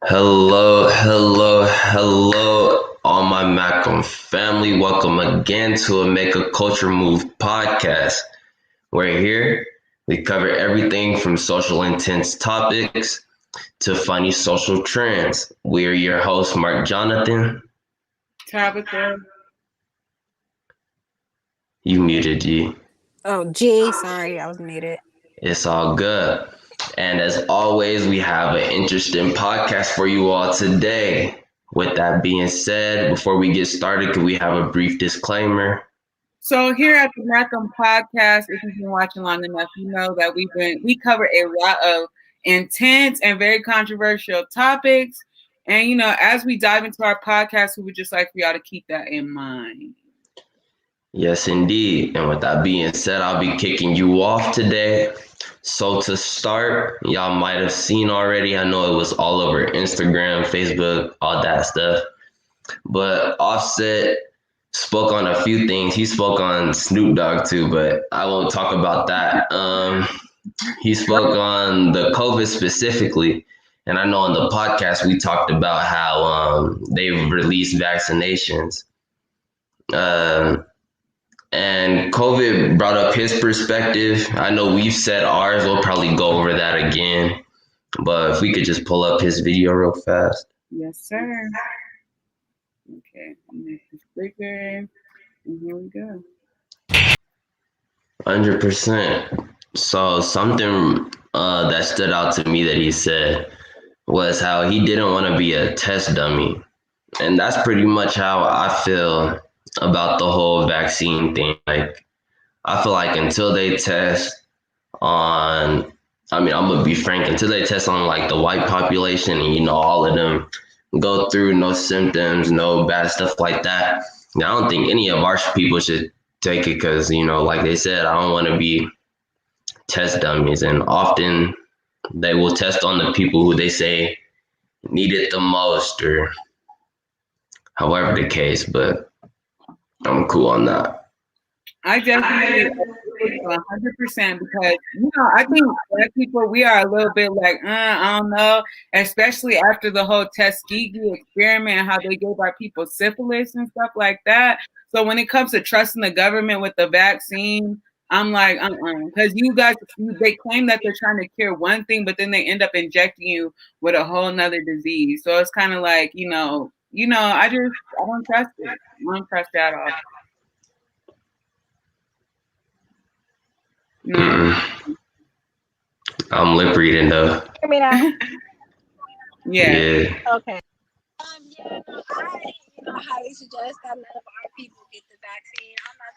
Hello, all my MACM family. Welcome again to a Make a Culture Move podcast. We're here. We cover everything from social intense topics to funny social trends. We are your hosts, Mark Jonathan. Tabitha. You muted, G. Oh, G. Sorry, I was muted. It's all good. And as always, we have an interesting podcast for you all today. With that being said, before we get started, could we have a brief disclaimer? So here at the MACM podcast, if you've been watching long enough, you know that we cover a lot of intense and very controversial topics. And as we dive into our podcast, we would just like for y'all to keep that in mind. Yes, indeed. And with that being said, I'll be kicking you off today. So to start, y'all might have seen already. I know it was all over Instagram, Facebook, all that stuff. But Offset spoke on a few things. He spoke on Snoop Dogg too, but I won't talk about that. He spoke on the COVID specifically. And I know on the podcast we talked about how they've released vaccinations. And COVID brought up his perspective. I know we've said ours. We'll probably go over that again. But if we could just pull up his video real fast. Yes, sir. Okay, I'll make this bigger. And here we go. 100%. So something that stood out to me that he said was how he didn't want to be a test dummy. And that's pretty much how I feel about the whole vaccine thing. Like, I feel like until they test on, I'm gonna be frank, until they test on like the white population and all of them go through no symptoms, no bad stuff like that, I don't think any of our people should take it because, like they said, I don't want to be test dummies. And often they will test on the people who they say need it the most or however the case, but I'm cool on that. I definitely agree 100% because, I think Black people, we are a little bit like, I don't know, especially after the whole Tuskegee experiment and how they gave our people syphilis and stuff like that. So when it comes to trusting the government with the vaccine, I'm like, because they claim that they're trying to cure one thing, but then they end up injecting you with a whole nother disease. So it's kind of like, I don't trust it. I don't trust it at all. I'm lip reading though. Hear me now? Yeah. Okay. I highly suggest that none of our people get the vaccine. I'm not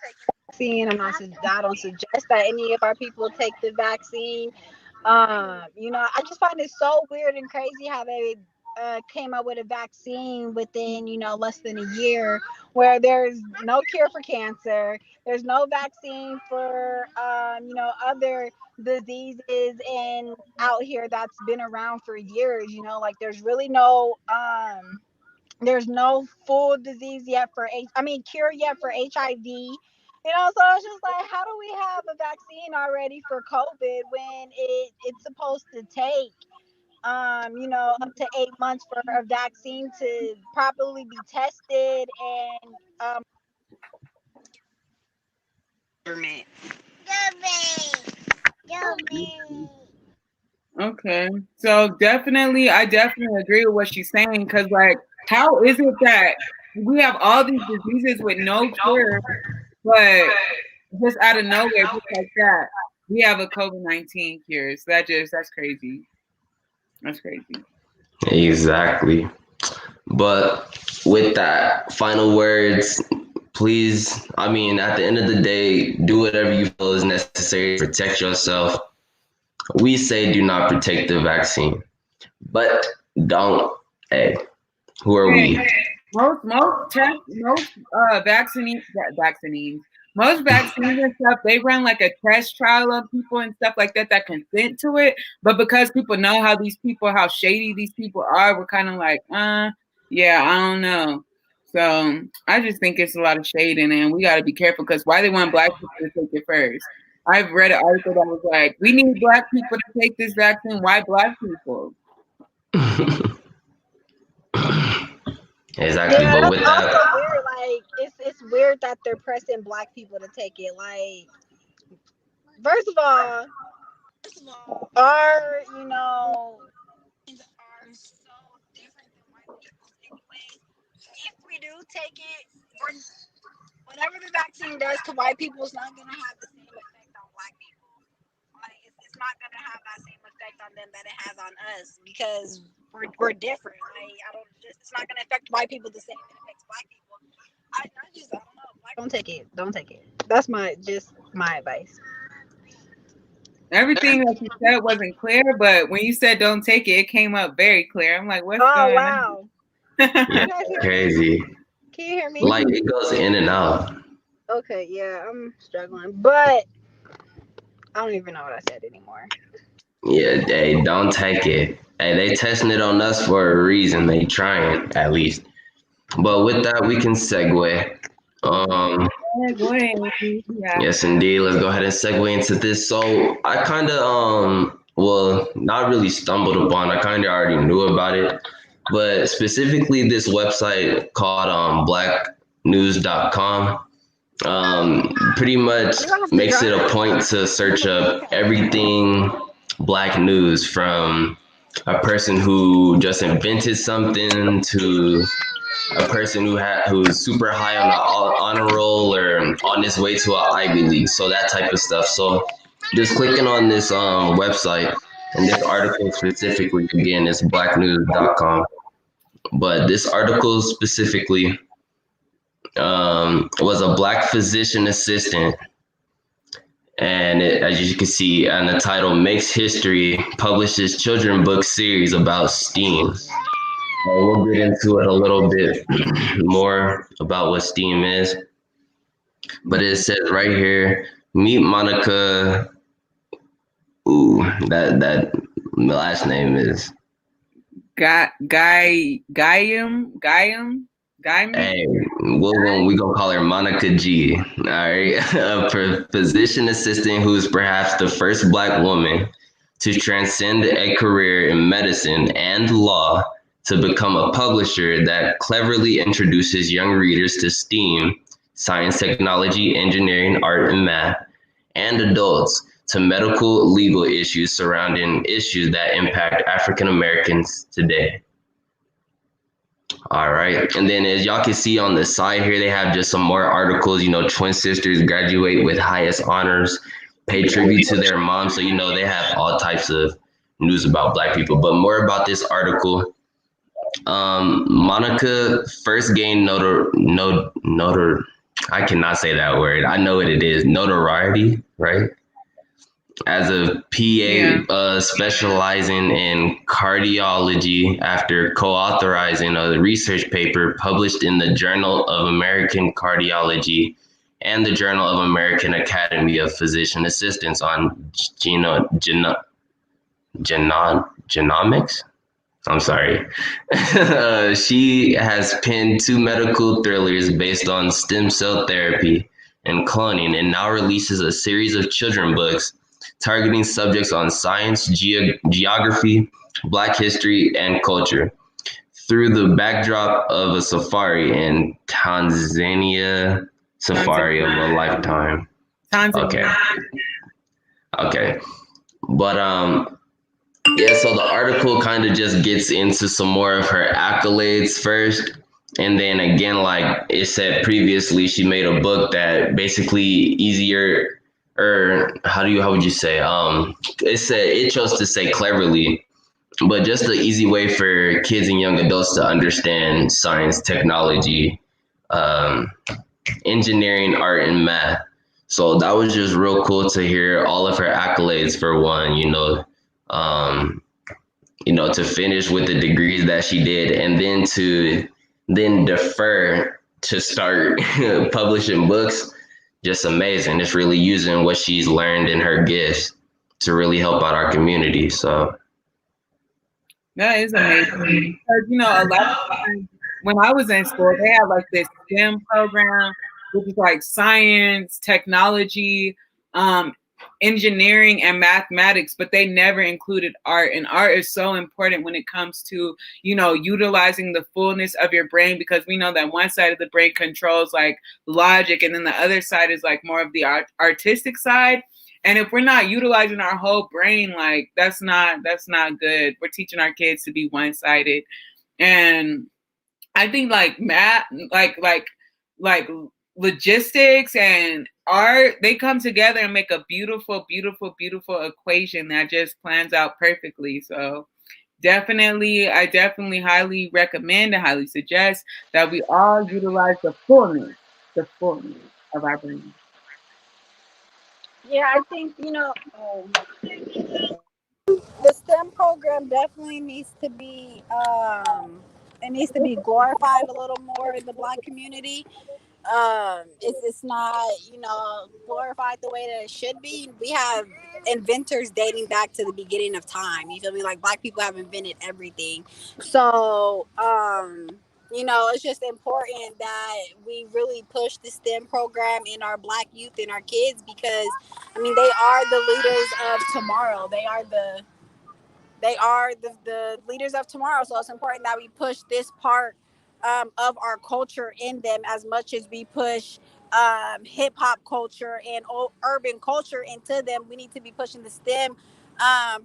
taking the vaccine. I don't suggest that any of our people take the vaccine. I just find it so weird and crazy how they came up with a vaccine within, less than a year, where there's no cure for cancer. There's no vaccine for, other diseases and out here that's been around for years. There's really no there's no full disease yet for cure yet for HIV. So it's just like, how do we have a vaccine already for COVID when it's supposed to take up to 8 months for a vaccine to properly be tested and government. Okay. So I definitely agree with what she's saying because, like, how is it that we have all these diseases with no cure, but just out of nowhere, just like that, we have a COVID-19 cure? So that's crazy. That's crazy. Exactly. But with that, final words, please, at the end of the day, do whatever you feel is necessary to protect yourself. We say do not protect the vaccine, but don't. Hey, who are we? Most vaccines and stuff, they run like a test trial on people and stuff like that consent to it. But because people know how shady these people are, we're kind of like, yeah, I don't know. So I just think it's a lot of shade in it, and we got to be careful because why they want Black people to take it first? I've read an article that was like, we need Black people to take this vaccine. Why Black people? Exactly. Yeah, But that's with also that, weird. Like, it's weird that they're pressing black people to take it. Like, first of all, our are so different than white people's anyways. If we do take it, we're, whatever the vaccine does to white people is not gonna have the same effect on black people. Like, it's not gonna have that same effect on them that it has on us because we're different. Like, it's not gonna affect white people the same that it affects black people. I don't know. Black, don't take it. Don't take it. That's my advice. Everything that you said wasn't clear, but when you said don't take it, it came up very clear. I'm like, what's Oh going on? wow. yeah, You guys hear me? crazy. Can you hear me? Like it goes in and out. Okay, yeah, I'm struggling, but I don't even know what I said anymore. Yeah, hey, don't take it. Hey, they testing it on us for a reason. They trying at least. But with that, we can segue. Um, Go ahead. Yeah. yes, indeed. Let's go ahead and segue into this. So I kind of well, not really stumbled upon. I kind of already knew about it, but specifically this website called blacknews.com pretty much You don't have to makes it a drive. point to search up everything black news, from a person who just invented something to a person who's super high on the honor roll or on his way to an Ivy League, so that type of stuff. So just clicking on this website, and this article specifically, again, is blacknews.com, but this article specifically was a black physician assistant, and as you can see, and the title makes history, publishes children book series about STEAM. We'll get into it a little bit more about what STEAM is, but it says right here, meet Monica. Ooh, that last name is. Guyam. Hey, we gonna call her Monica G. All right, a physician assistant who is perhaps the first Black woman to transcend a career in medicine and law to become a publisher that cleverly introduces young readers to STEAM, science, technology, engineering, art, and math, and adults to medical legal issues surrounding issues that impact African Americans today. All right. And then as y'all can see on the side here, they have just some more articles. Twin sisters graduate with highest honors, pay tribute to their mom. So, they have all types of news about Black people. But more about this article. Monica first gained I cannot say that word. I know what it is. Notoriety, right? As a PA specializing in cardiology after co-authoring a research paper published in the Journal of American Cardiology and the Journal of American Academy of Physician Assistants on genomics. I'm sorry. She has penned 2 medical thrillers based on stem cell therapy and cloning, and now releases a series of children books targeting subjects on science, geography, Black history, and culture through the backdrop of a safari in Tanzania, safari of a lifetime. Tanzania. Okay. But yeah, so the article kind of just gets into some more of her accolades first. And then again, like it said previously, she made a book that basically easier, or how would you say? It chose to say cleverly, but just the easy way for kids and young adults to understand science, technology, um, engineering, art, and math. So that was just real cool to hear all of her accolades for one, um, to finish with the degrees that she did, and then to defer to start publishing books. Just amazing. It's really using what she's learned in her gifts to really help out our community. So That is amazing. Because, a lot of times when I was in school, they had like this STEM program, which is like science, technology, engineering and mathematics, but they never included art. And art is so important when it comes to, utilizing the fullness of your brain, because we know that one side of the brain controls like logic, and then the other side is like more of the artistic side. And if we're not utilizing our whole brain, like that's not good. We're teaching our kids to be one-sided. And I think like math, like logistics and art, they come together and make a beautiful, beautiful, beautiful equation that just plans out perfectly. So I definitely highly recommend and highly suggest that we all utilize the fullness of our brain. Yeah, I think, the STEM program definitely needs to be it needs to be glorified a little more in the Black community. It's not glorified the way that it should be. We have inventors dating back to the beginning of time. You feel me? Like Black people have invented everything. So it's just important that we really push the STEM program in our Black youth and our kids, because I mean they are the leaders of tomorrow. They are the leaders of tomorrow. So it's important that we push this part of our culture in them as much as we push hip hop culture and urban culture into them. We need to be pushing the STEM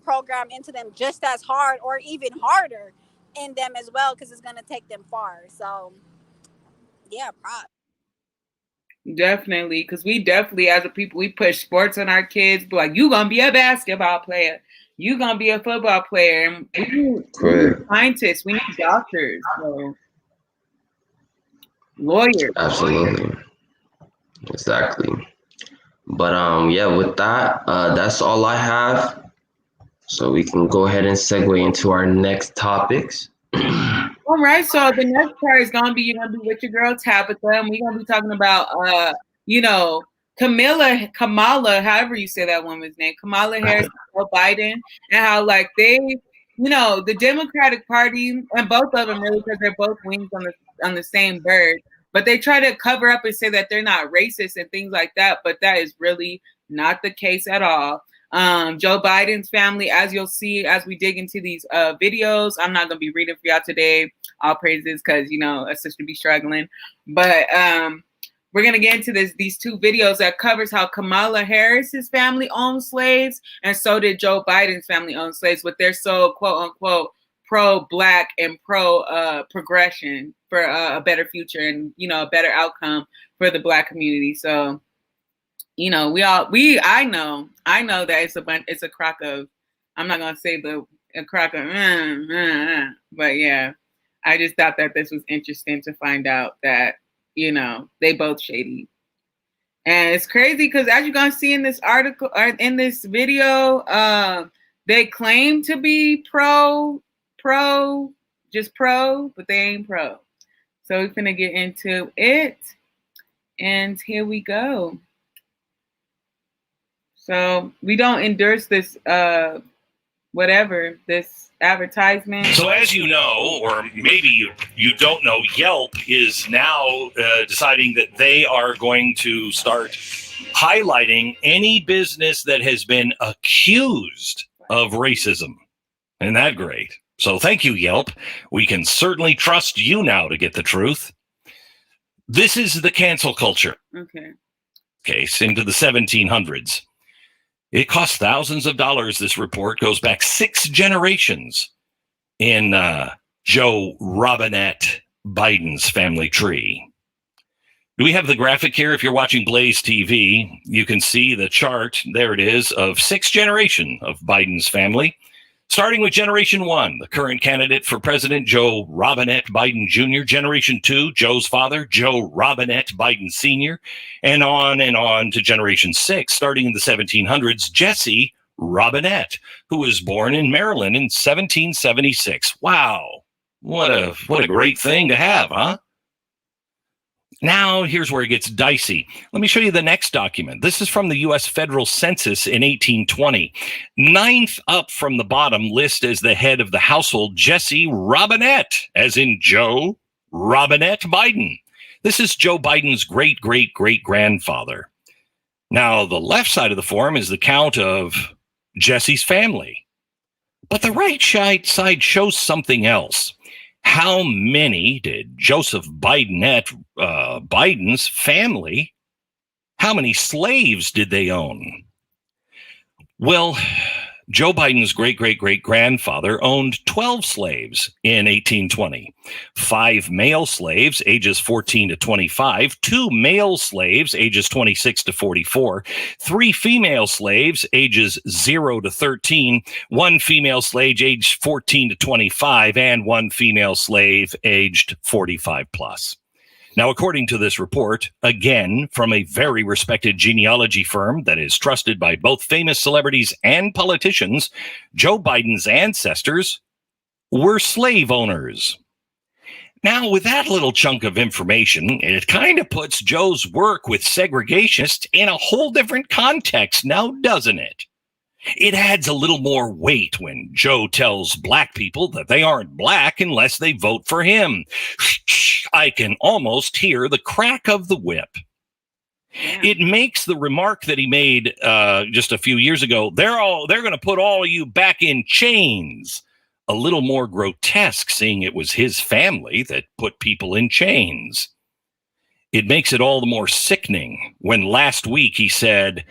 program into them just as hard or even harder in them as well, because it's going to take them far. So yeah, props. Definitely, because we definitely, as a people, we push sports on our kids. Be like, you gonna be a basketball player, you gonna be a football player, and we need scientists, we need doctors, so lawyers. Absolutely, exactly. But yeah, with that, that's all I have. So we can go ahead and segue into our next topics. All right, so the next part is gonna be, you're gonna be with your girl Tabitha, and we're gonna be talking about Kamala, however you say that woman's name, Kamala Harris, Joe Biden, and how like they, the Democratic Party, and both of them really, because they're both wings on the same bird, but they try to cover up and say that they're not racist and things like that, but that is really not the case at all. Joe Biden's family, as you'll see as we dig into these videos, I'm not going to be reading for y'all today, all praises, because, a sister be struggling. But we're going to get into these two videos that covers how Kamala Harris's family owned slaves, and so did Joe Biden's family owned slaves, but they're so, quote unquote, pro-Black and pro-progression for a better future and, a better outcome for the Black community. So, I know that it's a crock of, I'm not going to say a crock of, but yeah, I just thought that this was interesting to find out that, they both shady. And it's crazy because as you're going to see in this article or in this video, they claim to be pro, but they ain't pro. So we're going to get into it. And here we go. So we don't endorse this, this advertisement. So as you know, or maybe you don't know, Yelp is now deciding that they are going to start highlighting any business that has been accused of racism. Isn't that great? So thank you, Yelp. We can certainly trust you now to get the truth. This is the cancel culture. Okay. Case into the 1700s. It costs thousands of dollars. This report goes back 6 generations in Joe Robinette Biden's family tree. Do we have the graphic here? If you're watching Blaze TV, you can see the chart. There it is of 6 generation of Biden's family. Starting with Generation 1, the current candidate for president, Joe Robinette Biden Jr., Generation 2, Joe's father, Joe Robinette Biden Sr., and on to Generation 6, starting in the 1700s, Jesse Robinette, who was born in Maryland in 1776. Wow, what a great thing to have, huh? Now, here's where it gets dicey. Let me show you the next document. This is from the U.S. Federal Census in 1820. 9th up from the bottom list as the head of the household, Jesse Robinette, as in Joe Robinette Biden. This is Joe Biden's great-great-great-grandfather. Now, the left side of the form is the count of Jesse's family. But the right side shows something else. How many did Joseph Biden's family, how many slaves did they own? Well, Joe Biden's great-great-great-grandfather owned 12 slaves in 1820. 5 male slaves, ages 14 to 25, 2 male slaves, ages 26 to 44, 3 female slaves, ages 0 to 13, 1 female slave, aged 14 to 25, and 1 female slave, aged 45 plus. Now, according to this report, again, from a very respected genealogy firm that is trusted by both famous celebrities and politicians, Joe Biden's ancestors were slave owners. Now, with that little chunk of information, it kind of puts Joe's work with segregationists in a whole different context now, doesn't it? It adds a little more weight when Joe tells black people that they aren't black unless they vote for him. I can almost hear the crack of the whip. Yeah. It makes the remark that he made just a few years ago, they're going to put all of you back in chains, a little more grotesque, seeing it was his family that put people in chains. It makes it all the more sickening when last week he said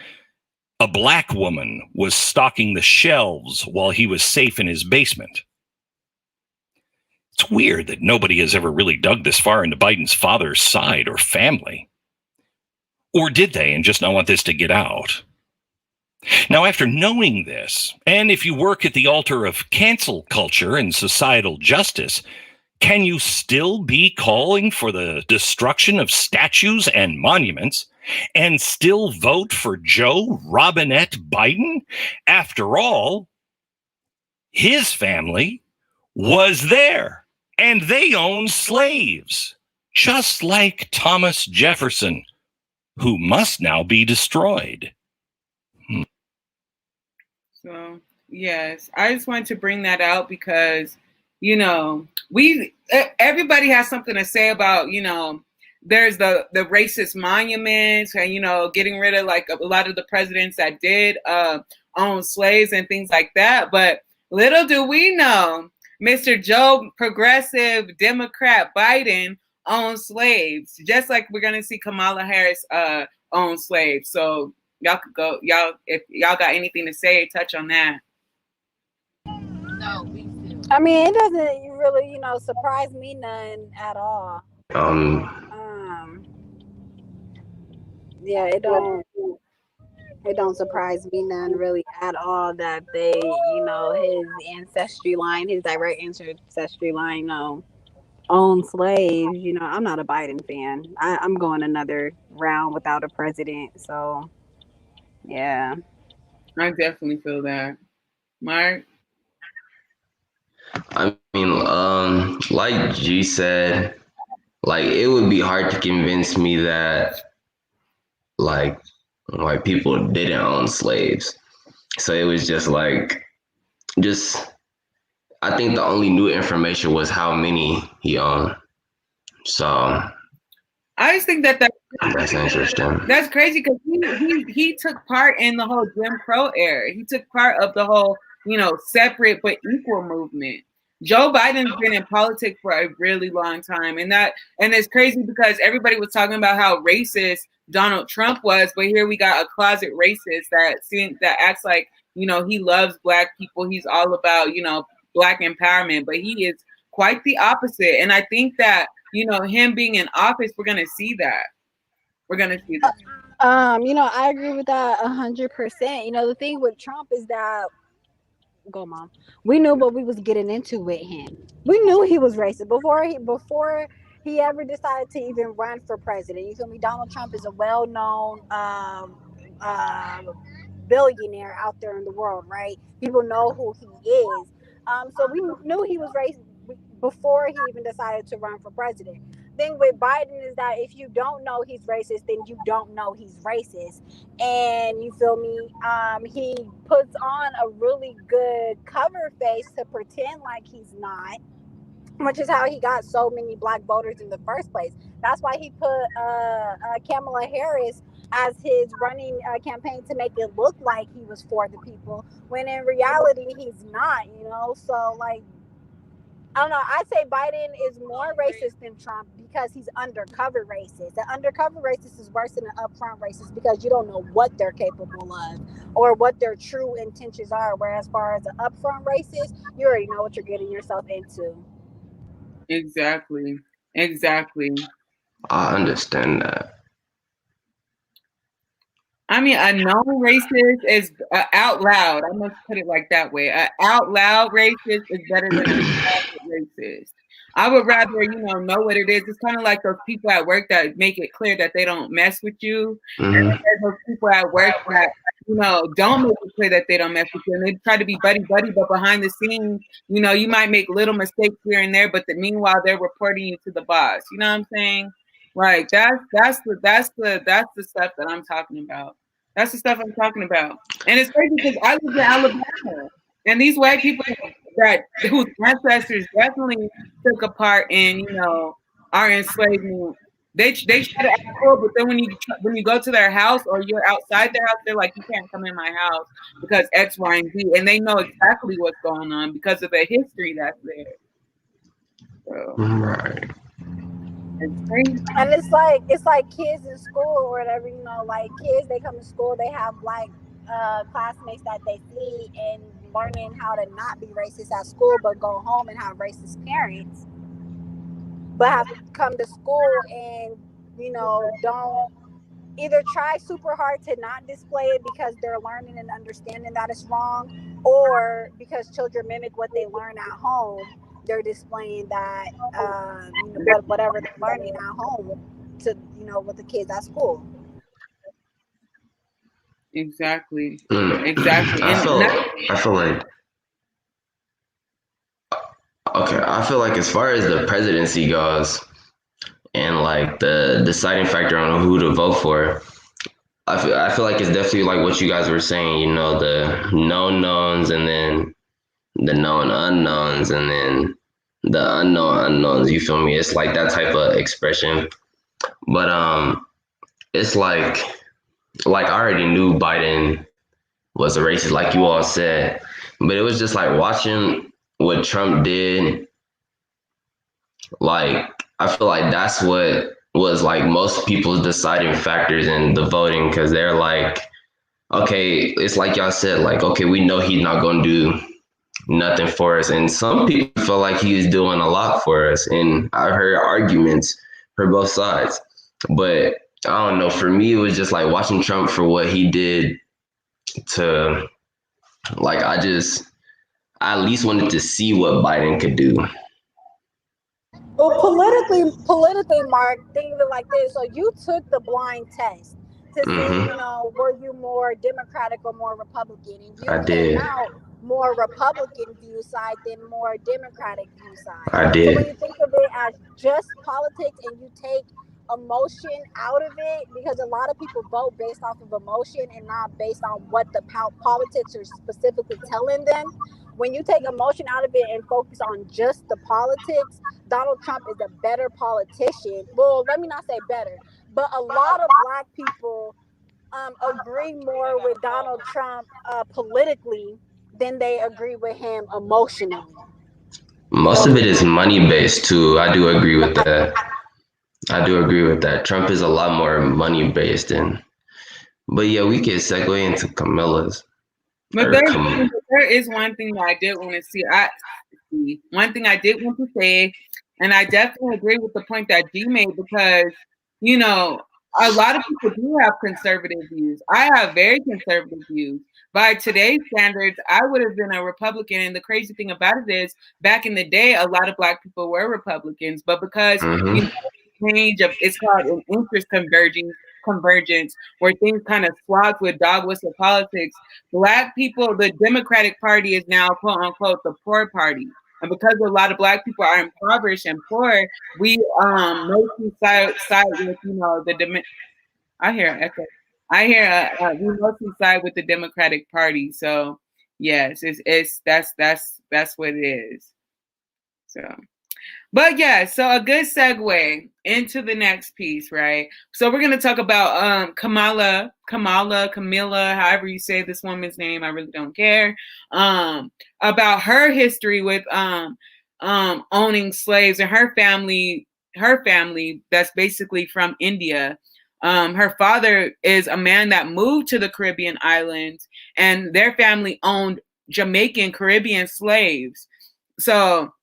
a black woman was stocking the shelves while he was safe in his basement. It's weird that nobody has ever really dug this far into Biden's father's side or family. Or did they and just not want this to get out? Now, after knowing this, and if you work at the altar of cancel culture and societal justice, can you still be calling for the destruction of statues and monuments and still vote for Joe Robinette Biden? After all, his family was there. And they owned slaves, just like Thomas Jefferson, who must now be destroyed. So, yes, I just wanted to bring that out because, everybody has something to say about, there's the racist monuments and, getting rid of like a lot of the presidents that did own slaves and things like that. But little do we know, Mr. Joe Progressive Democrat Biden owns slaves, just like we're going to see Kamala Harris own slaves. So y'all could go, if y'all got anything to say, touch on that. No, we do. I mean, it doesn't really, surprise me none at all. Yeah, it don't surprise me none really at all that they, his ancestry line, his direct ancestry line, own slaves. I'm not a Biden fan. I'm going another round without a president. So, yeah. I definitely feel that. Mark? I mean, like G said, like it would be hard to convince me that like white people didn't own slaves. So it was just like, I think the only new information was how many he owned. So I just think that's interesting. That's crazy because he took part in the whole Jim Crow era. He took part of the whole, separate but equal movement. Joe Biden's been in politics for a really long time. And it's crazy because everybody was talking about how racist Donald Trump was, but here we got a closet racist that acts like, he loves black people. He's all about, black empowerment, but he is quite the opposite. And I think that, him being in office, we're going to see that. We're going to see that. I agree with that 100%. The thing with Trump is that, go mom, we knew what we was getting into with him. We knew he was racist before he ever decided to even run for president. You feel me? Donald Trump is a well-known billionaire out there in the world, right? People know who he is. So we knew he was racist before he even decided to run for president. Thing with Biden is that if you don't know he's racist, then you don't know he's racist. And you feel me? He puts on a really good cover face to pretend like he's not. which is how he got so many black voters in the first place. That's why he put Kamala Harris as his running campaign to make it look like he was for the people, when in reality he's not. So like, I don't know. I'd say Biden is more racist than Trump because he's undercover racist. The undercover racist is worse than an upfront racist because you don't know what they're capable of or what their true intentions are. Whereas, as far as an upfront racist, you already know what you're getting yourself into. Exactly. I understand that. I mean, a known racist is out loud. I must put it like that way. Out loud racist is better than a private racist. I would rather, know what it is. It's kind of like those people at work that make it clear that they don't mess with you. And then there's those people at work that, don't make it clear that they don't mess with you. And they try to be buddy, but behind the scenes, you might make little mistakes here and there, but meanwhile, they're reporting you to the boss. You know what I'm saying? Like that's the stuff that I'm talking about. That's the stuff I'm talking about. And it's crazy because I live in Alabama, and these white people whose ancestors definitely took a part in our enslavement. They try to act cool, but then when you go to their house or you're outside their house, they're like, you can't come in my house because X, Y, and Z, and they know exactly what's going on because of the history that's there. So. Right. And it's like kids in school or whatever, like kids, they come to school, they have black classmates that they see, and learning how to not be racist at school but go home and have racist parents, but have to come to school and don't either try super hard to not display it because they're learning and understanding that it's wrong, or because children mimic what they learn at home, they're displaying that whatever they're learning at home to with the kids at school. Exactly. I feel like I feel like as far as the presidency goes and like the deciding factor on who to vote for, I feel like it's definitely like what you guys were saying, the known knowns and then the known unknowns and then the unknown unknowns. You feel me? It's like that type of expression. But it's like I already knew Biden was a racist, like you all said. But it was just like watching what Trump did. Like, I feel like that's what was like most people's deciding factors in the voting, because they're like, okay, it's like y'all said, like, okay, we know he's not going to do nothing for us. And some people feel like he was doing a lot for us. And I heard arguments for both sides. But I don't know. For me, it was just like watching Trump for what he did to, like, I at least wanted to see what Biden could do. Well, politically, Mark, think of it like this. So you took the blind test to see, were you more Democratic or more Republican? And you came out more Republican view side than more Democratic view side. I did. So when you think of it as just politics and you take emotion out of it, because a lot of people vote based off of emotion and not based on what the politics are specifically telling them. When you take emotion out of it and focus on just the politics, Donald Trump is a better politician. Well, let me not say better, but a lot of black people agree more with Donald Trump politically than they agree with him emotionally. Most of it is money based too. I do agree with that. Trump is a lot more money based but yeah, we can segue into Camilla's. But there is one thing that I did want to see. One thing I did want to say, and I definitely agree with the point that G made, because a lot of people do have conservative views. I have very conservative views. By today's standards, I would have been a Republican. And the crazy thing about it is, back in the day, a lot of black people were Republicans. But because it's called an interest convergence, where things kind of swapped with dog whistle politics, black people, the Democratic Party is now, quote unquote, the poor party. And because a lot of black people are impoverished and poor, we mostly side with I hear an echo. We mostly side with the Democratic Party. So yes, that's what it is. So But yeah, so a good segue into the next piece, right? So we're gonna talk about Camilla, however you say this woman's name, I really don't care. About her history with owning slaves and her family that's basically from India. Her father is a man that moved to the Caribbean islands, and their family owned Jamaican Caribbean slaves. So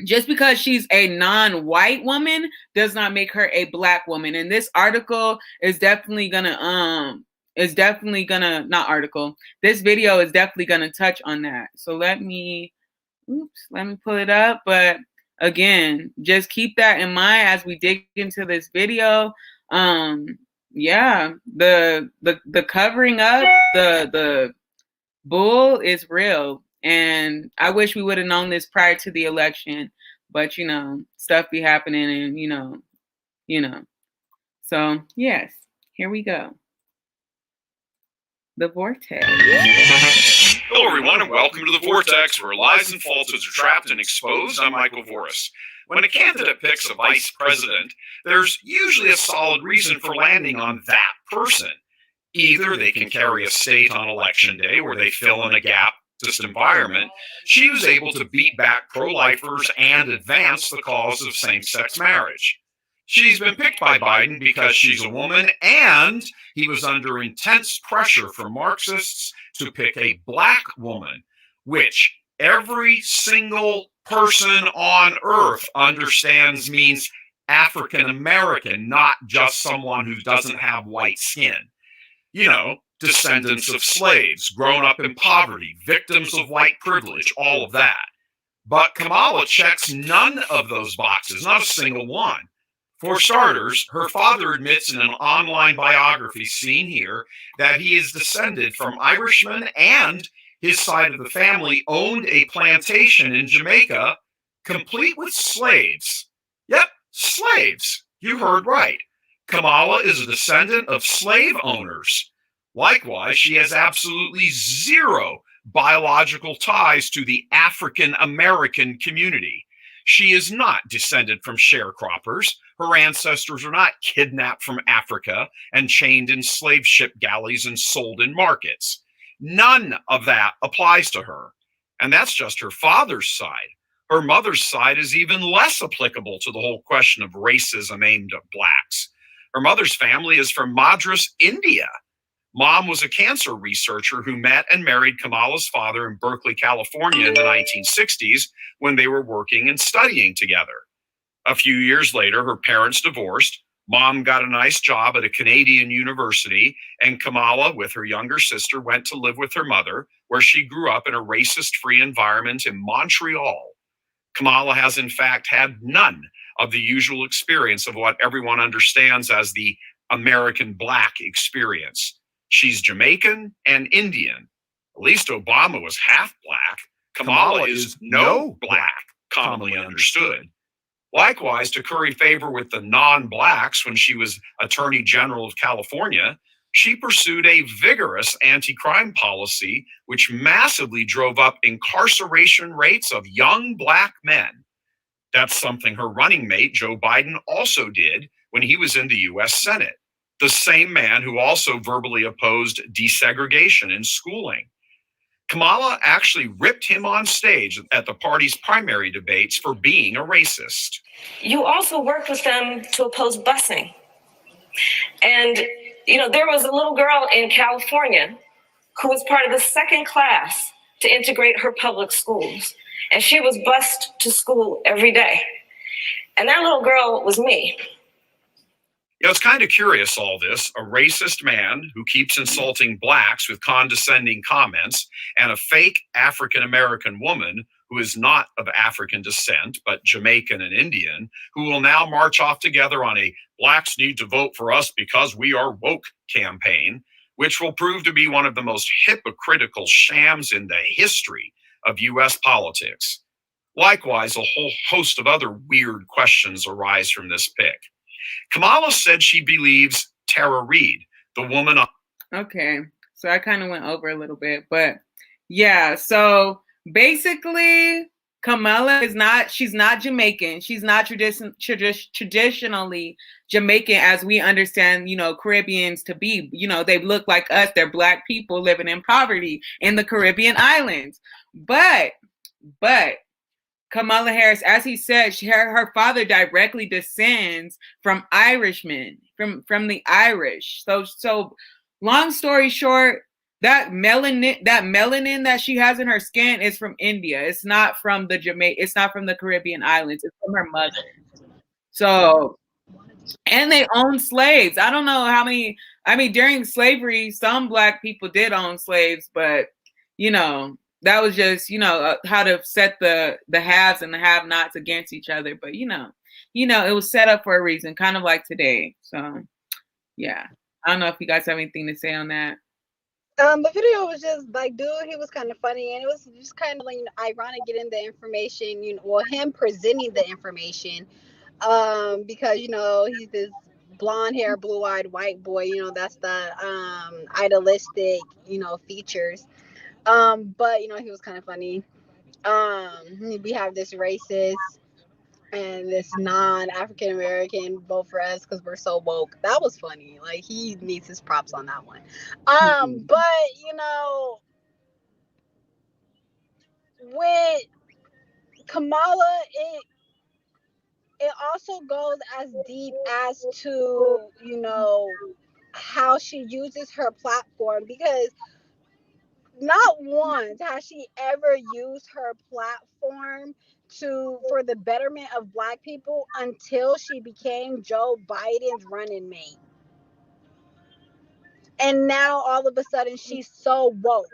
just because she's a non-white woman does not make her a black woman. And this article is definitely gonna not article. This video is definitely gonna touch on that. So let me pull it up. But again, just keep that in mind as we dig into this video. Yeah, the covering up, the bull is real. And I wish we would have known this prior to the election, but stuff be happening, and So yes, here we go. The Vortex. Hello, everyone, and welcome to The Vortex, where lies and falsehoods are trapped and exposed. I'm Michael Voris. When a candidate picks a vice president, there's usually a solid reason for landing on that person. Either they can carry a state on election day where they fill in a gap this environment. She was able to beat back pro-lifers and advance the cause of same-sex marriage. She's been picked by Biden because she's a woman, and he was under intense pressure from Marxists to pick a black woman, which every single person on earth understands means African American, not just someone who doesn't have white skin. Descendants of slaves, grown up in poverty, victims of white privilege, all of that. But Kamala checks none of those boxes, not a single one. For starters, her father admits in an online biography seen here that he is descended from Irishmen, and his side of the family owned a plantation in Jamaica, complete with slaves. Yep, slaves. You heard right. Kamala is a descendant of slave owners. Likewise, she has absolutely zero biological ties to the African American community. She is not descended from sharecroppers. Her ancestors are not kidnapped from Africa and chained in slave ship galleys and sold in markets. None of that applies to her. And that's just her father's side. Her mother's side is even less applicable to the whole question of racism aimed at blacks. Her mother's family is from Madras, India. Mom was a cancer researcher who met and married Kamala's father in Berkeley, California in the 1960s when they were working and studying together. A few years later, her parents divorced. Mom got a nice job at a Canadian university, and Kamala, with her younger sister, went to live with her mother, where she grew up in a racist-free environment in Montreal. Kamala has, in fact, had none of the usual experience of what everyone understands as the American black experience. She's Jamaican and Indian. At least Obama was half black. Kamala is no black, commonly understood. Likewise, to curry favor with the non-blacks when she was Attorney General of California, she pursued a vigorous anti-crime policy which massively drove up incarceration rates of young black men. That's something her running mate, Joe Biden, also did when he was in the U.S. Senate. The same man who also verbally opposed desegregation in schooling. Kamala actually ripped him on stage at the party's primary debates for being a racist. You also worked with them to oppose busing. And, there was a little girl in California who was part of the second class to integrate her public schools. And she was bused to school every day. And that little girl was me. It's kind of curious, all this. A racist man who keeps insulting blacks with condescending comments, and a fake African-American woman who is not of African descent, but Jamaican and Indian, who will now march off together on a "blacks need to vote for us because we are woke" campaign, which will prove to be one of the most hypocritical shams in the history of U.S. politics. Likewise, a whole host of other weird questions arise from this pick. Kamala said she believes Tara Reid, the woman. Okay, so I kind of went over a little bit, but yeah, so basically Kamala is not, she's not Jamaican. She's not traditionally Jamaican as we understand, Caribbeans to be. They look like us. They're Black people living in poverty in the Caribbean islands. But Kamala Harris, as he said, her father directly descends from Irishmen, from the Irish. So long story short, that melanin that she has in her skin is from India. It's not from it's not from the Caribbean islands. It's from her mother. So, and they own slaves. I don't know how many. I mean, during slavery, some Black people did own slaves, but that was just how to set the haves and the have-nots against each other. But it was set up for a reason, kind of like today. So, yeah, I don't know if you guys have anything to say on that. The video was just like, dude, he was kind of funny, and it was just kind of like ironic getting the information, him presenting the information, because he's this blonde hair, blue eyed white boy, that's the idealistic, features. But he was kind of funny. We have this racist and this non-African American vote for us because we're so woke. That was funny. Like, he needs his props on that one. But with Kamala, it also goes as deep as to how she uses her platform, because not once has she ever used her platform for the betterment of Black people until she became Joe Biden's running mate. And now all of a sudden she's so woke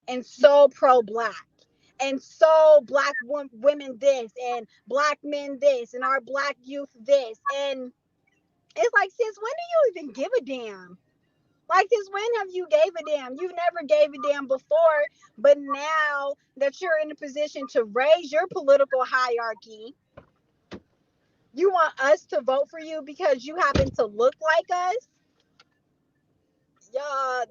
and so pro-Black and so Black women this and Black men this and our Black youth this. And it's like, sis, when do you even give a damn? Like, since when have you gave a damn? You never gave a damn before, but now that you're in a position to raise your political hierarchy, you want us to vote for you because you happen to look like us? Y'all, I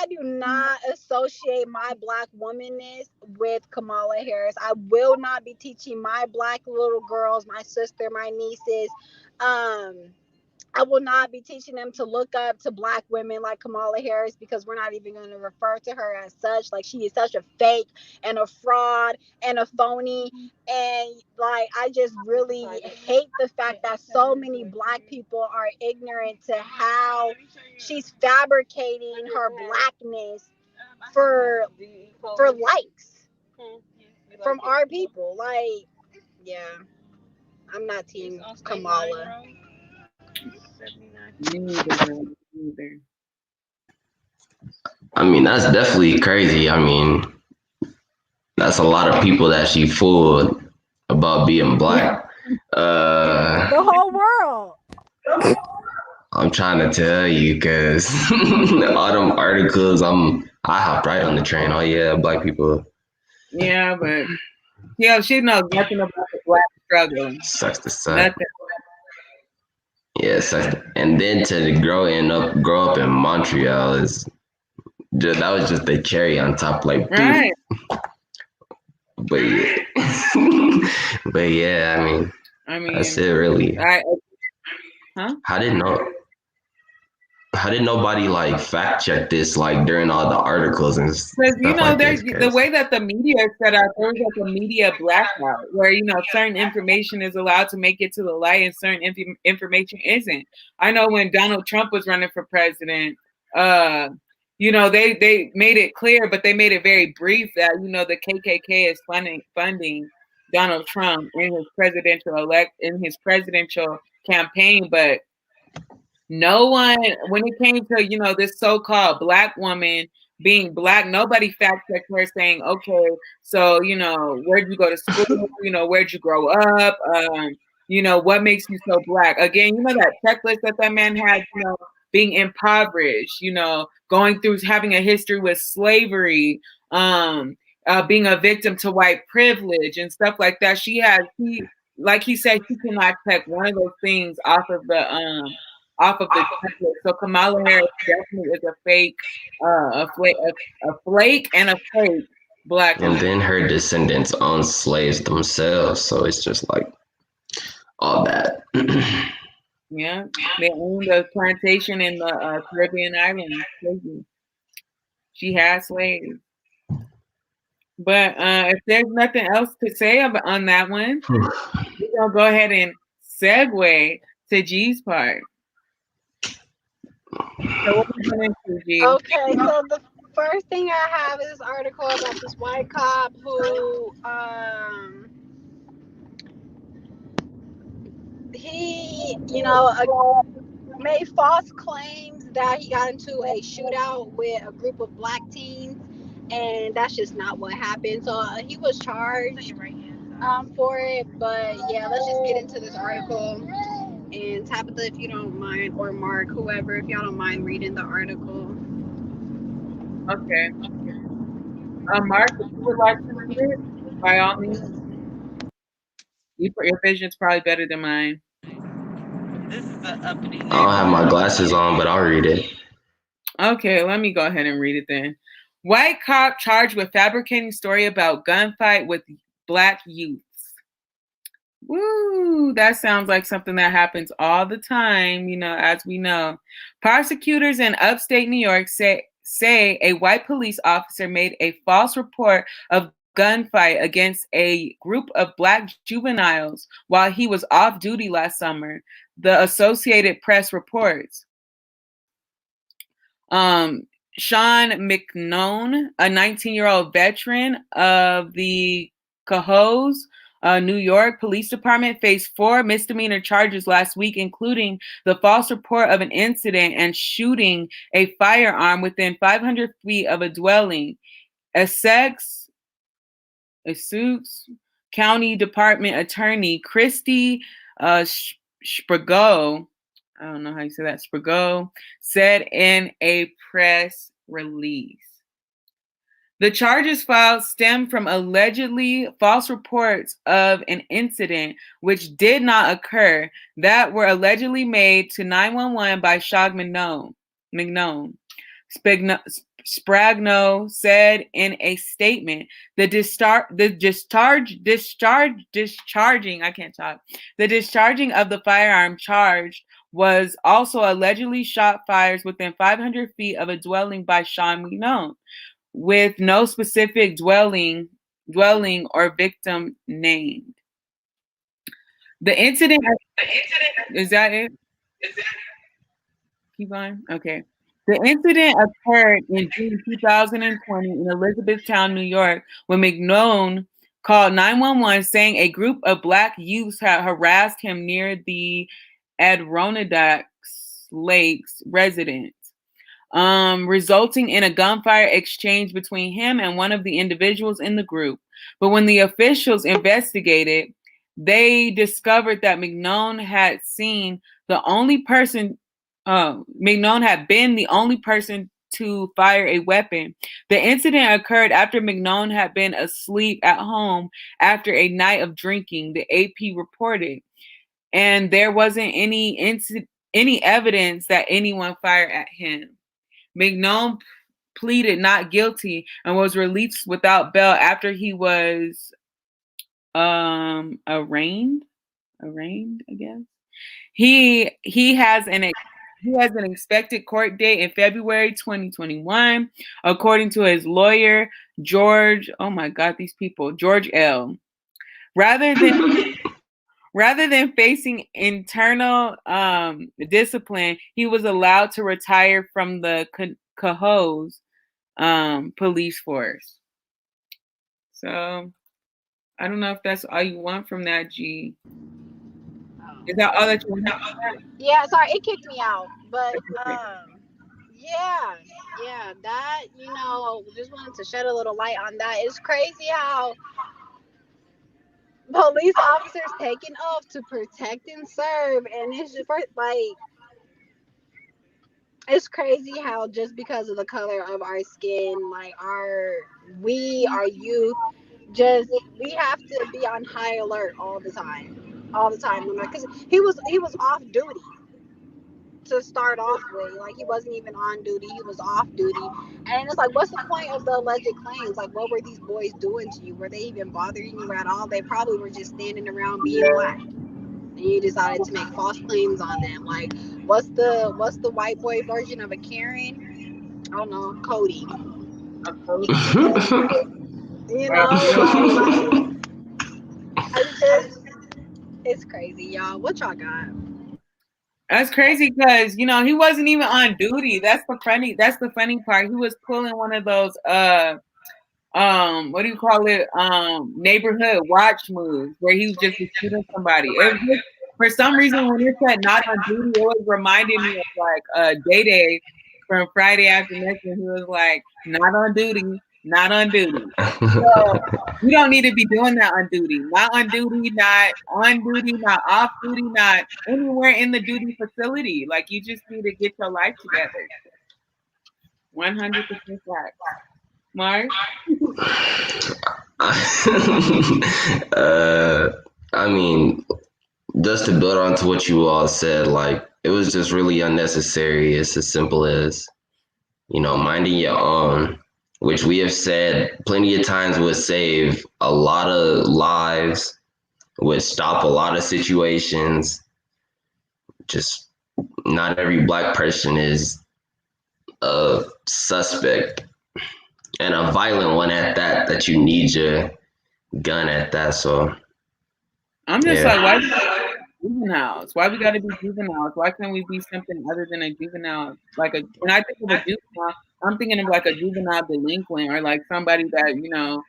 do not associate my Black womanness with Kamala Harris. I will not be teaching my Black little girls, my sister, my nieces, I will not be teaching them to look up to Black women like Kamala Harris, because we're not even going to refer to her as such. Like, she is such a fake and a fraud and a phony. And like, I just really hate the fact that so many Black people are ignorant to how she's fabricating her Blackness for likes from our people. Like, yeah, I'm not team Kamala. I mean, that's definitely crazy. I mean, that's a lot of people that she fooled about being Black. The whole world. I'm trying to tell you, because all them articles, I hopped right on the train. Oh yeah, Black people. Yeah, but she knows nothing about the Black struggle. Sucks to suck. Nothing. Yeah, sucks. And then to grow up in Montreal that was just the cherry on top, like, right. But yeah, but yeah, I mean, that's it, really. How did nobody like fact check this, like, during all the articles and stuff? Because there's the way that the media is set up. There's like a media blackout where certain information is allowed to make it to the light and certain information isn't. I know when Donald Trump was running for president, they made it clear, but they made it very brief that the KKK is funding Donald Trump in his presidential campaign, but no one, when it came to this so-called Black woman being Black, nobody fact-checked her saying, okay, so where'd you go to school? Where'd you grow up? What makes you so Black? Again, that checklist that man had, being impoverished, going through, having a history with slavery, being a victim to white privilege and stuff like that. Like he said, she cannot check one of those things off of the checklist. So Kamala Harris definitely is a flake and a fake Black And then her descendants own slaves themselves, so it's just like all bad. Yeah, they owned a plantation in the Caribbean islands. Crazy. She had slaves. But if there's nothing else to say on that one, we're gonna go ahead and segue to G's part. So what are we going into, G? Okay, so the first thing I have is this article about this white cop who he made false claims that he got into a shootout with a group of black teens, and that's just not what happened. So he was charged for it. But yeah, let's just get into this article. And Tabitha, if you don't mind, or Mark, whoever, if y'all don't mind reading the article. Okay. Mark, if you would like to read it, by all means. Your vision's probably better than mine. This is an uppity. I don't have my glasses on, but I'll read it. Okay, let me go ahead and read it then. White cop charged with fabricating story about gunfight with black youths. Woo, that sounds like something that happens all the time, as we know. Prosecutors in upstate New York say a white police officer made a false report of gunfight against a group of black juveniles while he was off duty last summer, the Associated Press reports. Sean McNone, a 19-year-old veteran of the Cohoes, New York Police Department, faced 4 misdemeanor charges last week, including the false report of an incident and shooting a firearm within 500 feet of a dwelling. Essex County Department Attorney Christy Sprago, I don't know how you say that, Sprago, said in a press release. The charges filed stem from allegedly false reports of an incident which did not occur that were allegedly made to 911 by Shag McNone. Spragno said in a statement, the discharging of the firearm charged was also allegedly shot fires within 500 feet of a dwelling by Sean McNone, with no specific dwelling or victim named. The incident is that it? Keep on. Okay. The incident occurred in June 2020 in Elizabethtown, New York, when McNone called 911 saying a group of black youths had harassed him near the Adirondacks Lakes residence, resulting in a gunfire exchange between him and one of the individuals in the group. But when the officials investigated, they discovered that McNone had been the only person to fire a weapon. The incident occurred after McNone had been asleep at home after a night of drinking, the AP reported, and there wasn't any evidence that anyone fired at him. McNone pleaded not guilty and was released without bail after he was arraigned, I guess. He has an expected court date in February 2021, according to his lawyer, George L. Rather than facing internal discipline, he was allowed to retire from the Cohoes police force. So I don't know if that's all you want from that, G. Is that all that you want? Yeah, sorry, it kicked me out. But yeah, that, just wanted to shed a little light on that. It's crazy how police officers taking oath to protect and serve, and it's just it's crazy how just because of the color of our skin, like our youth, we have to be on high alert all the time, because he was off duty. to start off with. Like, he wasn't even on duty, he was off duty. And it's like, what's the point of the alleged claims? Like, what were these boys doing to you? Were they even bothering you at all? They probably were just standing around being black, and you decided to make false claims on them. Like, what's the white boy version of a Karen? I don't know, Cody. You know, like, it's crazy, y'all. What y'all got? That's crazy because you know he wasn't even on duty. That's the funny part. He was pulling one of those what do you call it? Neighborhood watch moves where he was just shooting somebody. For some reason when it said not on duty, it was reminding me of like Day Day from Friday After Next, when he was like, not on duty, not on duty. So you don't need to be doing that on duty. Not on duty, not on duty, not off duty, not anywhere in the duty facility. Like, you just need to get your life together. 100% fact. Mark? I mean, just to build on to what you all said, like, it was just really unnecessary. It's as simple as, minding your own, which we have said plenty of times would save a lot of lives, would stop a lot of situations. Just not every black person is a suspect, and a violent one at that you need your gun at that. So I'm just like, why juveniles? Why we gotta be juveniles? Why can't we be something other than a juvenile? When I think of a juvenile, I'm thinking of like a juvenile delinquent, or like somebody that,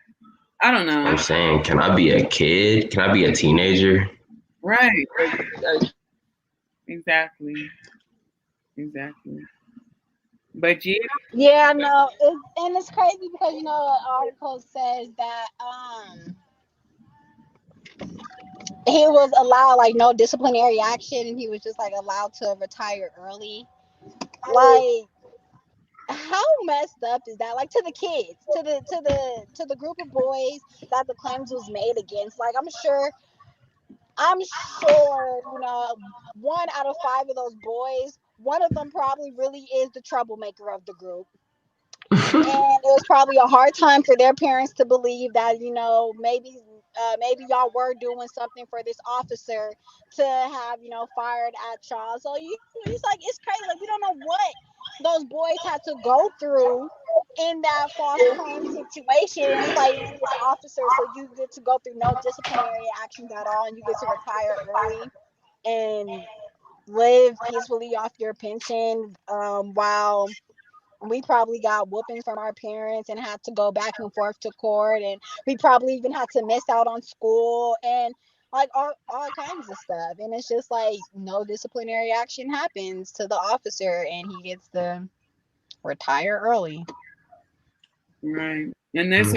I don't know. I'm saying, can I be a kid? Can I be a teenager? Right. Exactly. But yeah, no, and it's crazy because an article says that he was allowed like no disciplinary action, and he was just like allowed to retire early. Like, how messed up is that? Like, to the kids, to the group of boys that the claims was made against. Like, I'm sure 1 out of 5 of those boys, one of them probably really is the troublemaker of the group. And it was probably a hard time for their parents to believe that maybe y'all were doing something for this officer to have fired at y'all. So it's like, it's crazy. Like, we don't know what those boys had to go through in that false claim situation. It's like, this officer, so you get to go through no disciplinary actions at all, and you get to retire early and live peacefully off your pension, while we probably got whoopings from our parents and had to go back and forth to court, and we probably even had to miss out on school and like all kinds of stuff. And it's just like, no disciplinary action happens to the officer, and he gets to retire early. Right. And this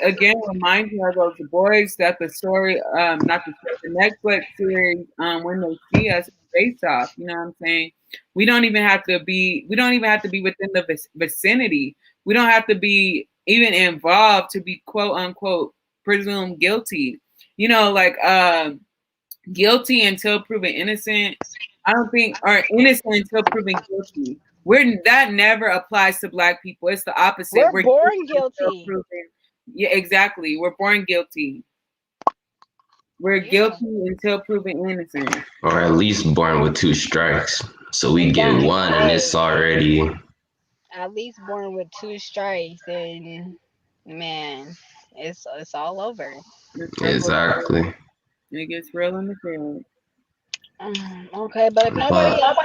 again reminds me of those boys that the story, not the Netflix series, when they see us face off. You know what I'm saying? We don't even have to be within the vicinity. We don't have to be even involved to be quote unquote presumed guilty. Guilty until proven innocent. I don't think, or innocent until proven guilty. That never applies to Black people. It's the opposite. We're born guilty. Yeah, exactly. We're born guilty. We're guilty until proven innocent. Or at least born with 2 strikes. So we get one, and it's already... At least born with 2 strikes, and man, it's all over. Exactly. It gets real in the field. Okay, but if nobody else...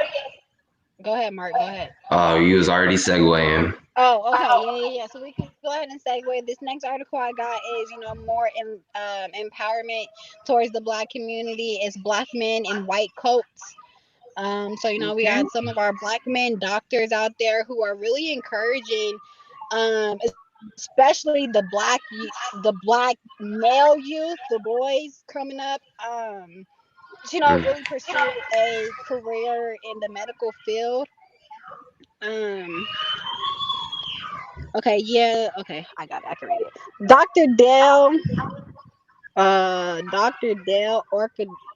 Go ahead, Mark. Go ahead. Oh, you was already segueing. Oh, okay. Yeah. So we can go ahead and segue. This next article I got is, more empowerment towards the Black community. It's Black men in white coats. So, we got some of our Black men doctors out there who are really encouraging, especially the Black male youth, the boys coming up, really pursue a career in the medical field. Okay, I got it. I can read it. Dr. Dale Dr. Dale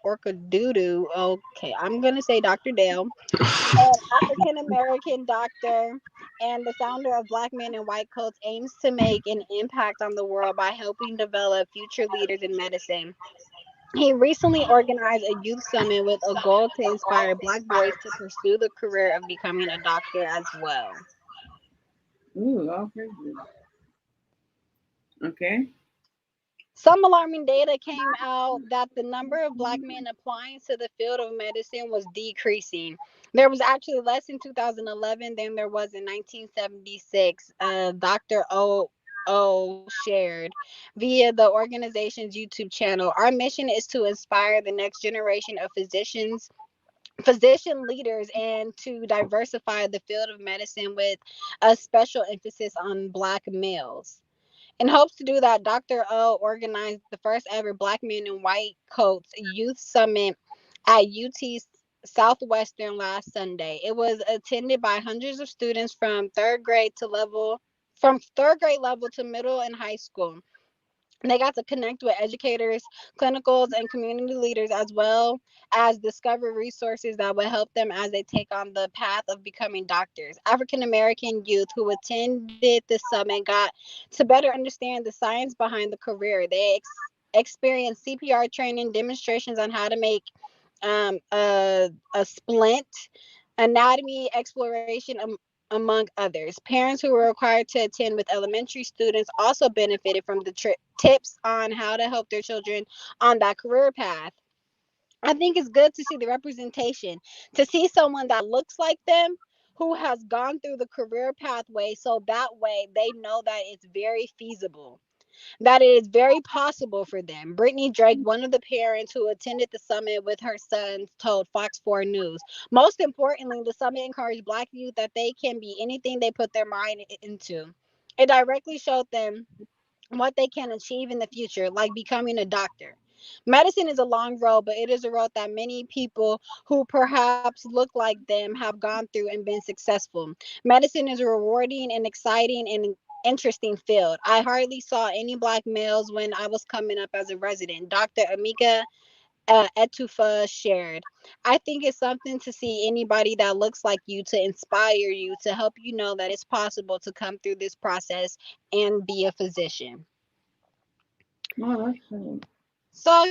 Orkadudu. Okay, I'm gonna say Dr. Dale, an African American doctor and the founder of Black Men in White Coats, aims to make an impact on the world by helping develop future leaders in medicine. He recently organized a youth summit with a goal to inspire Black boys to pursue the career of becoming a doctor as well. Ooh, all crazy. Okay. Some alarming data came out that the number of Black men applying to the field of medicine was decreasing. There was actually less in 2011 than there was in 1976. Dr. O shared via the organization's YouTube channel. Our mission is to inspire the next generation of physician leaders and to diversify the field of medicine with a special emphasis on Black males. In hopes to do that, Dr. O organized the first ever Black Men in White Coats Youth Summit at UT Southwestern last Sunday. It was attended by hundreds of students from third grade level to middle and high school. They got to connect with educators, clinicals, and community leaders, as well as discover resources that will help them as they take on the path of becoming doctors. African American youth who attended the summit got to better understand the science behind the career. They experienced CPR training, demonstrations on how to make a splint, anatomy exploration, among others. Parents who were required to attend with elementary students also benefited from the tips on how to help their children on that career path. I think it's good to see the representation, to see someone that looks like them who has gone through the career pathway, so that way they know that it's very feasible, that it is very possible for them. Brittany Drake, one of the parents who attended the summit with her sons, told Fox 4 News. Most importantly, the summit encouraged Black youth that they can be anything they put their mind into. It directly showed them what they can achieve in the future, like becoming a doctor. Medicine is a long road, but it is a road that many people who perhaps look like them have gone through and been successful. Medicine is a rewarding and exciting and interesting field. I hardly saw any Black males when I was coming up as a resident. Dr. Amika Etufa shared. I think it's something to see anybody that looks like you, to inspire you, to help you know that it's possible to come through this process and be a physician. Oh, that's cool. So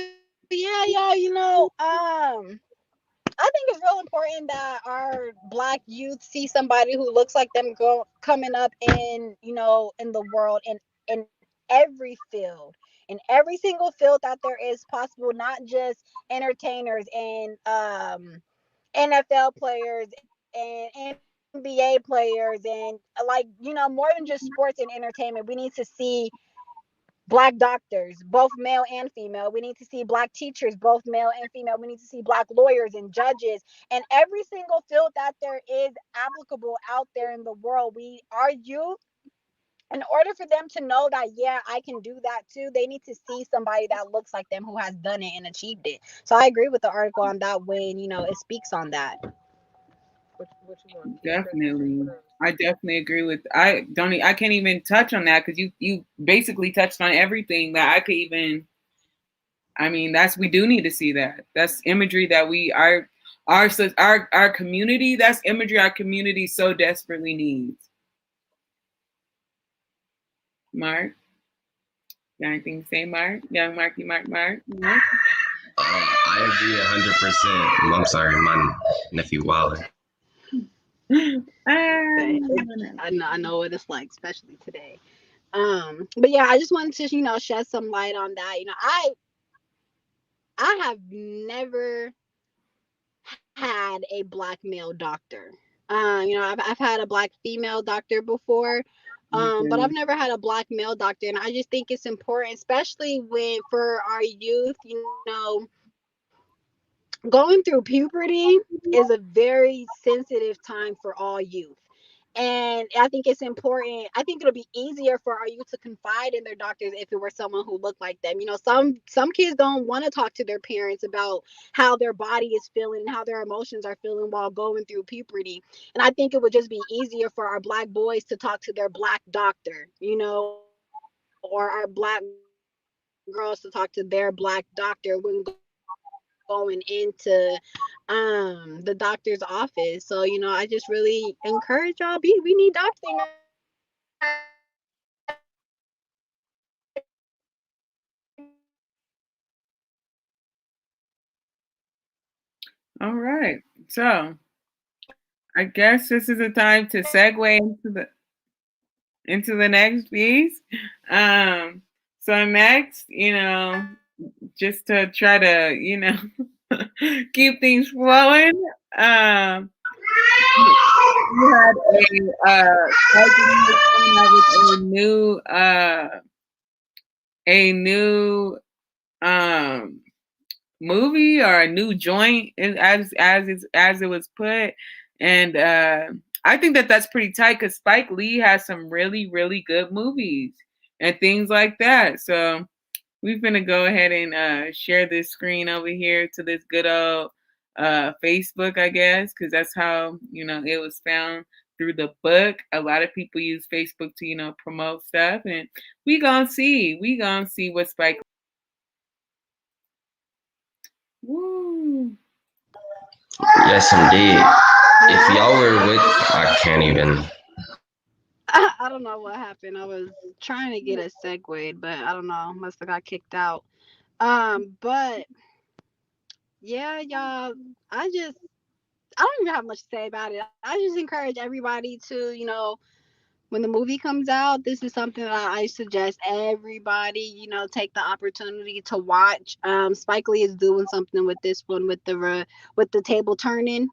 yeah, y'all, I think it's real important that our Black youth see somebody who looks like them coming up in, in the world, in every field, in every single field that there is possible, not just entertainers and NFL players and NBA players and more than just sports and entertainment. We need to see Black doctors, both male and female. We need to see Black teachers, both male and female. We need to see Black lawyers and judges, and every single field that there is applicable out there in the world. Our youth, in order for them to know that, yeah, I can do that too, they need to see somebody that looks like them who has done it and achieved it. So I agree with the article on that when, it speaks on that. What you want? Definitely. I definitely agree with. I can't even touch on that because you basically touched on everything that I could even. I mean, we do need to see that. That's imagery that our community. That's imagery our community so desperately needs. Mark, got anything to say, Mark? Young Marky, Mark. I agree 100%. I'm sorry, my nephew Waller. I know what it's like, especially today. But yeah, I just wanted to, shed some light on that. I have never had a Black male doctor. I've had a Black female doctor before, but I've never had a Black male doctor, and I just think it's important, especially when for our youth. Going through puberty is a very sensitive time for all youth. And I think it's important. I think it'll be easier for our youth to confide in their doctors if it were someone who looked like them. Some kids don't want to talk to their parents about how their body is feeling and how their emotions are feeling while going through puberty. And I think it would just be easier for our Black boys to talk to their Black doctor, or our Black girls to talk to their Black girls to talk to their Black doctor when going into the doctor's office. So, you know, I just really encourage y'all, we need doctors in our All right. So I guess this is the time to segue into the next piece. So next, you know, just to try to, you know, keep things flowing. You had a new movie or a new joint as it was put, and I think that's pretty tight because Spike Lee has some really good movies and things like that. So we're gonna go ahead and share this screen over here to this good old Facebook, I guess, because that's how, you know, it was found through the book. A lot of people use Facebook to, you know, promote stuff, and we gonna see what Spike. Woo. Yes, indeed. If y'all were with, I can't even. I don't know what happened. I was trying to get it segued, but I don't know. Must have got kicked out. But yeah, y'all, I don't even have much to say about it. I just encourage everybody to, you know, when the movie comes out, this is something that I suggest everybody, you know, take the opportunity to watch. Spike Lee is doing something with this one with the table turning.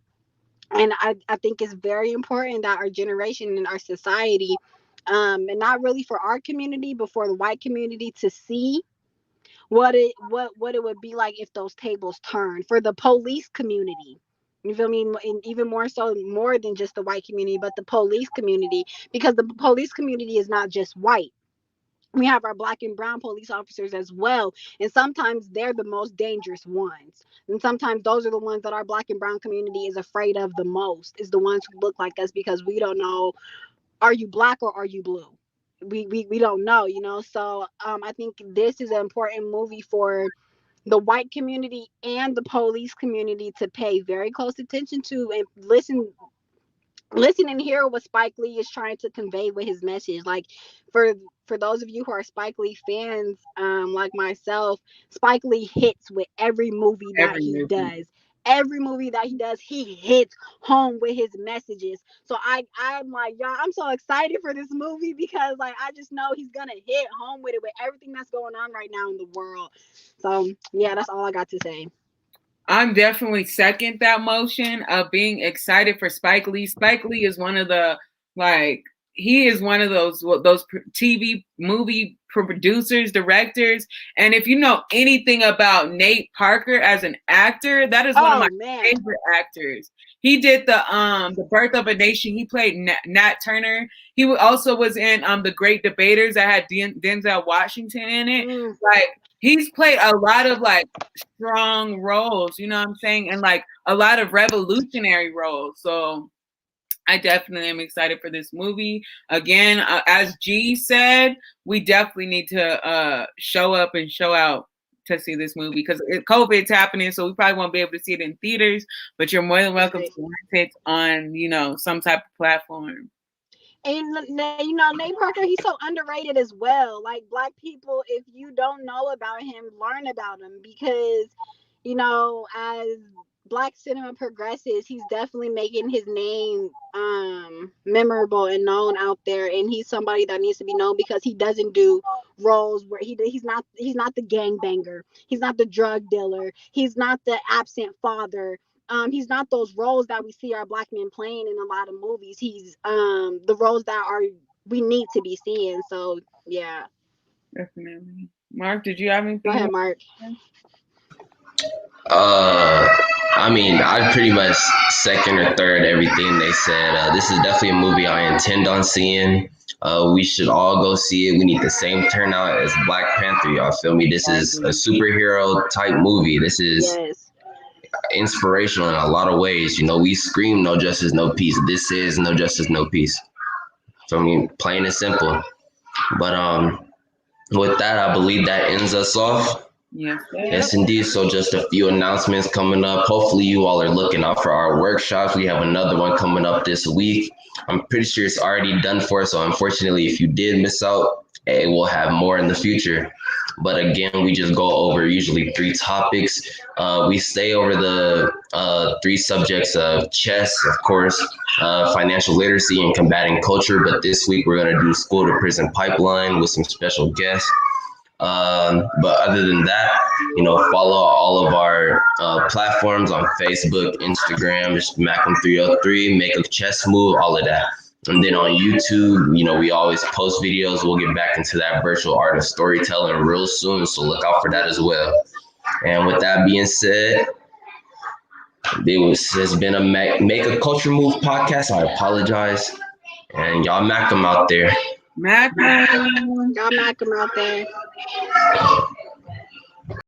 And I think it's very important that our generation and our society, and not really for our community, but for the white community to see what it would be like if those tables turned for the police community. You feel me? And even more so, more than just the white community, but the police community, because the police community is not just white. We have our Black and brown police officers as well, and sometimes they're the most dangerous ones, and sometimes those are the ones that our Black and brown community is afraid of the most, is the ones who look like us, because we don't know, are you Black or are you blue? We don't know, you know. So I think this is an important movie for the white community and the police community to pay very close attention to, and listen and hear what Spike Lee is trying to convey with his message. Like, for those of you who are Spike Lee fans, like myself, Spike Lee hits with every movie that he does. Every movie that he does, he hits home with his messages. So I'm like, y'all, I'm so excited for this movie, because like, I just know he's gonna hit home with it, with everything that's going on right now in the world. So yeah, that's all I got to say. I'm definitely second that motion of being excited for Spike Lee. Spike Lee is one of the, like, he is one of those TV movie producers, directors. And if you know anything about Nate Parker as an actor, that is one of my favorite actors. He did the Birth of a Nation. He played Nat Turner. He also was in The Great Debaters that had Denzel Washington in it. Like, he's played a lot of like strong roles, you know what I'm saying? And like a lot of revolutionary roles. So I definitely am excited for this movie. Again, as G said, we definitely need to show up and show out to see this movie, because COVID's happening, so we probably won't be able to see it in theaters, but you're more than welcome to watch it on, you know, some type of platform. And you know, Nate Parker, he's so underrated as well. Like, Black people, if you don't know about him, learn about him, because, you know, as Black cinema progresses, he's definitely making his name memorable and known out there. And he's somebody that needs to be known, because he doesn't do roles where he's not the gangbanger, he's not the drug dealer, he's not the absent father. He's not those roles that we see our Black men playing in a lot of movies. He's the roles that we need to be seeing. So yeah, definitely. Mark, did you have anything? Go ahead, Mark. I mean, I pretty much second or third everything they said. This is definitely a movie I intend on seeing. We should all go see it. We need the same turnout as Black Panther. Y'all feel me? This is a superhero type movie. This is inspirational in a lot of ways. You know, we scream no justice, no peace. This is no justice, no peace. So I mean, plain and simple. But with that, I believe that ends us off. Yes, sir. Yes, indeed. So just a few announcements coming up. Hopefully you all are looking out for our workshops. We have another one coming up this week. I'm pretty sure it's already done for. So unfortunately, if you did miss out, we'll have more in the future. But again, we just go over usually 3 topics. We stay over the 3 subjects of chess, of course, financial literacy and combating culture. But this week we're going to do school to prison pipeline with some special guests. But other than that, follow all of our platforms on Facebook, Instagram, just MACM303, make a chess move, all of that. And then on YouTube, we always post videos. We'll get back into that virtual art of storytelling real soon. So look out for that as well. And with that being said, has been a Make a Culture Move podcast. I apologize. And y'all MACM out there. MACM. Y'all MACM out there.